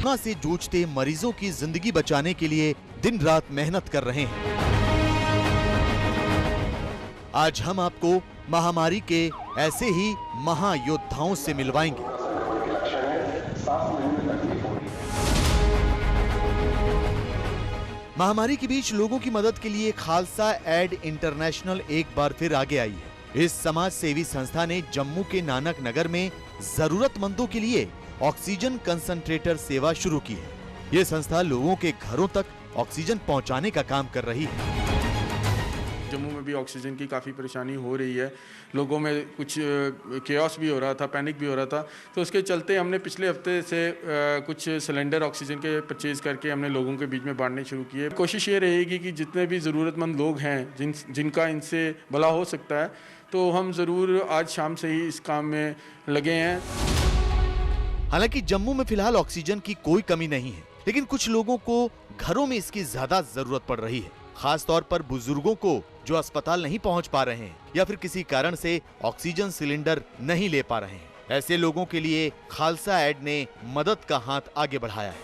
Corona से जूझते मरीजों की जिंदगी बचाने के लिए दिन रात मेहनत कर रहे हैं। आज हम आपको महामारी के ऐसे ही महायोद्धाओं से मिलवाएंगे। महामारी के बीच लोगों की मदद के लिए खालसा एड इंटरनेशनल एक बार फिर आगे आई है। इस समाज सेवी संस्था ने जम्मू के नानक नगर में जरूरतमंदों के लिए ऑक्सीजन कंसंट्रेटर सेवा शुरू की है। ये संस्था लोगों के घरों तक ऑक्सीजन पहुंचाने का काम कर रही है। जम्मू में भी ऑक्सीजन की काफ़ी परेशानी हो रही है, लोगों में कुछ केओस भी हो रहा था, पैनिक भी हो रहा था, तो उसके चलते हमने पिछले हफ्ते से कुछ सिलेंडर ऑक्सीजन के परचेज़ करके हमने लोगों के बीच में बांटने शुरू किए। कोशिश ये रहेगी कि जितने भी ज़रूरतमंद लोग हैं जिनका इनसे भला हो सकता है, तो हम ज़रूर आज शाम से ही इस काम में लगे हैं। हालांकि जम्मू में फिलहाल ऑक्सीजन की कोई कमी नहीं है, लेकिन कुछ लोगों को घरों में इसकी ज्यादा जरूरत पड़ रही है। खास तौर पर बुजुर्गों को जो अस्पताल नहीं पहुंच पा रहे हैं या फिर किसी कारण से ऑक्सीजन सिलेंडर नहीं ले पा रहे हैं। ऐसे लोगों के लिए खालसा एड ने मदद का हाथ आगे बढ़ाया है।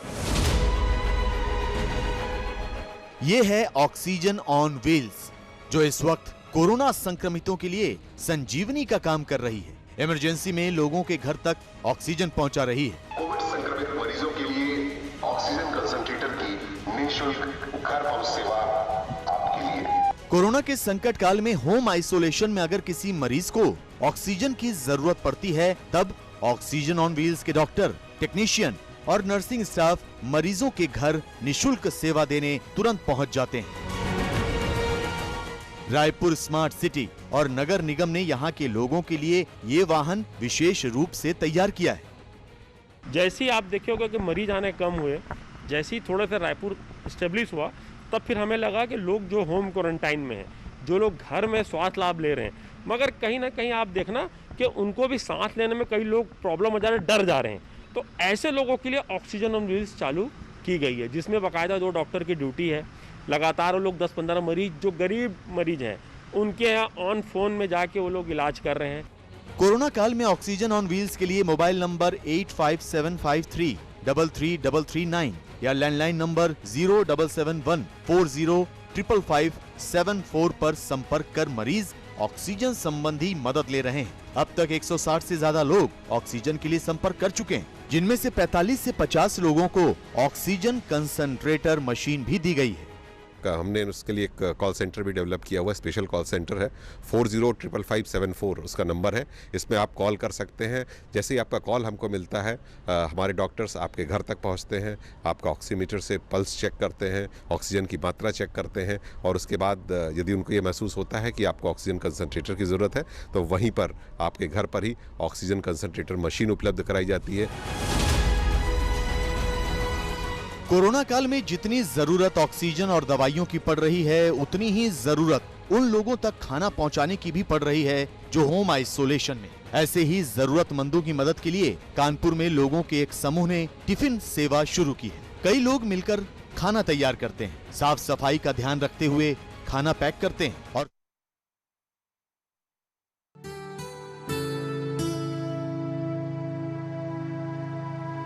ये है ऑक्सीजन ऑन व्हील्स, जो इस वक्त कोरोना संक्रमितों के लिए संजीवनी का काम कर रही है। इमरजेंसी में लोगों के घर तक ऑक्सीजन पहुंचा रही है। कोविड संक्रमित मरीजों के लिए ऑक्सीजन कंसंट्रेटर की निःशुल्क घर पहुंच सेवा आपके लिए। कोरोना के संकट काल में होम आइसोलेशन में अगर किसी मरीज को ऑक्सीजन की जरूरत पड़ती है, तब ऑक्सीजन ऑन व्हील्स के डॉक्टर, टेक्नीशियन और नर्सिंग स्टाफ मरीजों के घर निःशुल्क सेवा देने तुरंत पहुंच जाते हैं। रायपुर स्मार्ट सिटी और नगर निगम ने यहां के लोगों के लिए ये वाहन विशेष रूप से तैयार किया है। जैसे ही आप देखे होगा कि मरीज आने कम हुए, जैसे ही थोड़ा सा रायपुर स्टेब्लिश हुआ, तब फिर हमें लगा कि लोग जो होम क्वारंटाइन में हैं, जो लोग घर में स्वास्थ्य लाभ ले रहे हैं, मगर कहीं ना कहीं आप देखना कि उनको भी सांस लेने में कई लोग प्रॉब्लम हो जा रहे हैं, डर जा रहे हैं। तो ऐसे लोगों के लिए ऑक्सीजन ऑन व्हील्स चालू की गई है, जिसमें बाकायदा 2 डॉक्टर की ड्यूटी है। लगातार वो लोग 10-15 मरीज जो गरीब मरीज हैं, उनके यहाँ ऑन फोन में जाके वो लोग इलाज कर रहे हैं। कोरोना काल में ऑक्सीजन ऑन व्हील्स के लिए मोबाइल नंबर 8575333339 या लैंडलाइन नंबर 0771405554 पर संपर्क कर मरीज ऑक्सीजन संबंधी मदद ले रहे हैं। अब तक 160 से ज्यादा लोग ऑक्सीजन के लिए संपर्क कर चुके हैं, जिनमें से 45 से 50 लोगों को ऑक्सीजन कंसंट्रेटर मशीन भी दी गई है। हमने उसके लिए एक कॉल सेंटर भी डेवलप किया हुआ है, स्पेशल कॉल सेंटर है, 405554 उसका नंबर है। इसमें आप कॉल कर सकते हैं। जैसे ही आपका कॉल हमको मिलता है, हमारे डॉक्टर्स आपके घर तक पहुंचते हैं, आपका ऑक्सीमीटर से पल्स चेक करते हैं, ऑक्सीजन की मात्रा चेक करते हैं, और उसके बाद यदि उनको ये महसूस होता है कि आपको ऑक्सीजन कंसनट्रेटर की ज़रूरत है, तो वहीं पर आपके घर पर ही ऑक्सीजन कंसनट्रेटर मशीन उपलब्ध कराई जाती है। कोरोना काल में जितनी जरूरत ऑक्सीजन और दवाइयों की पड़ रही है, उतनी ही जरूरत उन लोगों तक खाना पहुंचाने की भी पड़ रही है जो होम आइसोलेशन में। ऐसे ही जरूरतमंदों की मदद के लिए कानपुर में लोगों के एक समूह ने टिफिन सेवा शुरू की है। कई लोग मिलकर खाना तैयार करते हैं, साफ सफाई का ध्यान रखते हुए खाना पैक करते हैं और